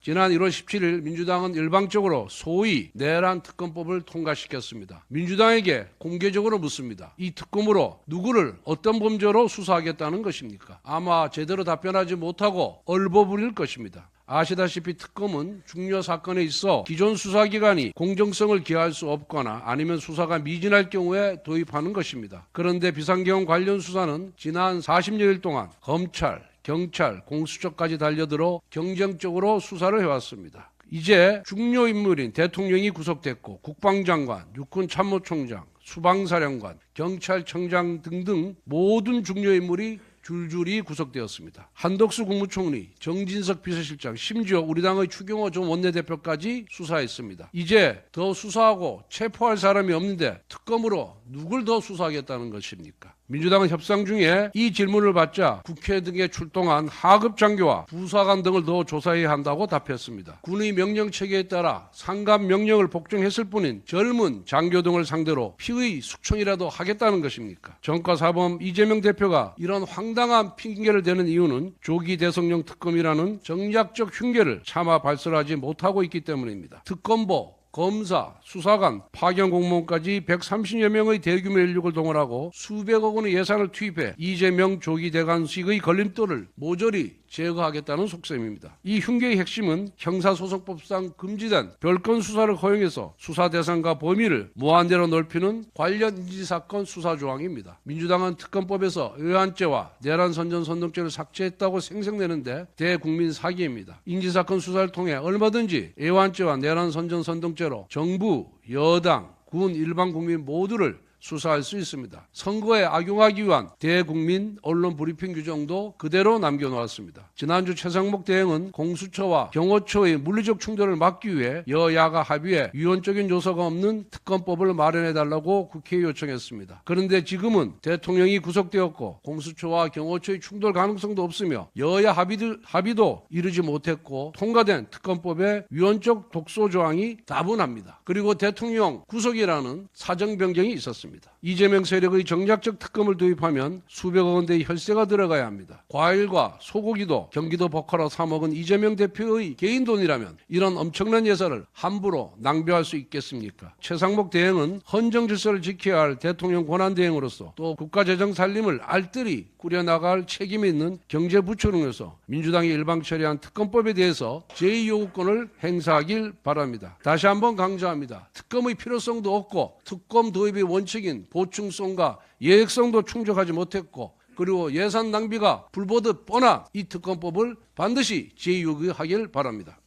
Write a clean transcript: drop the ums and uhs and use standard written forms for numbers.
지난 1월 17일 민주당은 일방적으로 소위 내란 특검법을 통과시켰습니다. 민주당에게 공개적으로 묻습니다. 이 특검으로 누구를 어떤 범죄로 수사하겠다는 것입니까? 아마 제대로 답변하지 못하고 얼버무릴 것입니다. 아시다시피 특검은 중요 사건에 있어 기존 수사기관이 공정성을 기할 수 없거나 아니면 수사가 미진할 경우에 도입하는 것입니다. 그런데 비상계엄 관련 수사는 지난 40여일 동안 검찰, 경찰, 공수처까지 달려들어 경쟁적으로 수사를 해왔습니다. 이제 중요 인물인 대통령이 구속됐고 국방장관, 육군참모총장, 수방사령관, 경찰청장 등등 모든 중요 인물이 줄줄이 구속되었습니다. 한덕수 국무총리, 정진석 비서실장, 심지어 우리 당의 추경호 전 원내대표까지 수사했습니다. 이제 더 수사하고 체포할 사람이 없는데 특검으로 누굴 더 수사하겠다는 것입니까? 민주당은 협상 중에 이 질문을 받자 국회 등에 출동한 하급 장교와 부사관 등을 더 조사해야 한다고 답했습니다. 군의 명령 체계에 따라 상급 명령을 복종했을 뿐인 젊은 장교 등을 상대로 피의 숙청이라도 하겠다는 것입니까? 정과사범 이재명 대표가 이런 황당한 핑계를 대는 이유는 조기 대성령 특검이라는 정략적 흉계를 차마 발설하지 못하고 있기 때문입니다. 특검보, 검사, 수사관, 파견 공무원까지 130여 명의 대규모 인력을 동원하고 수백억 원의 예산을 투입해 이재명 조기 대관식의 걸림돌을 모조리 제거하겠다는 속셈입니다. 이 흉계의 핵심은 형사소송법상 금지된 별건 수사를 허용해서 수사 대상과 범위를 무한대로 넓히는 관련 인지사건 수사 조항입니다. 민주당은 특검법에서 의안죄와 내란선전선동죄를 삭제했다고 생색내는데 대국민 사기입니다. 인지사건 수사를 통해 얼마든지 의안죄와 내란선전선동죄로 정부, 여당, 군, 일반 국민 모두를 수사할 수 있습니다. 선거에 악용하기 위한 대국민 언론 브리핑 규정도 그대로 남겨놓았습니다. 지난주 최상목 대행은 공수처와 경호처의 물리적 충돌을 막기 위해 여야가 합의해 유연적인 요소가 없는 특검법을 마련해달라고 국회에 요청했습니다. 그런데 지금은 대통령이 구속되었고 공수처와 경호처의 충돌 가능성도 없으며 여야 합의도 이루지 못했고 통과된 특검법의 유연적 독소 조항이 다분합니다. 그리고 대통령 구속이라는 사정 변경이 있었습니다. 이재명 세력의 정략적 특검을 도입하면 수백억 원대의 혈세가 들어가야 합니다. 과일과 소고기도 경기도 버커라 사 먹은 이재명 대표의 개인 돈이라면 이런 엄청난 예산을 함부로 낭비할 수 있겠습니까? 최상목 대행은 헌정 질서를 지켜야 할 대통령 권한 대행으로서 또 국가 재정 살림을 알뜰히 꾸려나갈 책임이 있는 경제부총리로서 민주당이 일방 처리한 특검법에 대해서 제2요구권을 행사하길 바랍니다. 다시 한번 강조합니다. 특검의 필요성도 없고 특검 도입의 원칙인 보충성과 예획성도 충족하지 못했고 그리고 예산 낭비가 불보듯 뻔한 이 특검법을 반드시 제2요구하길 바랍니다.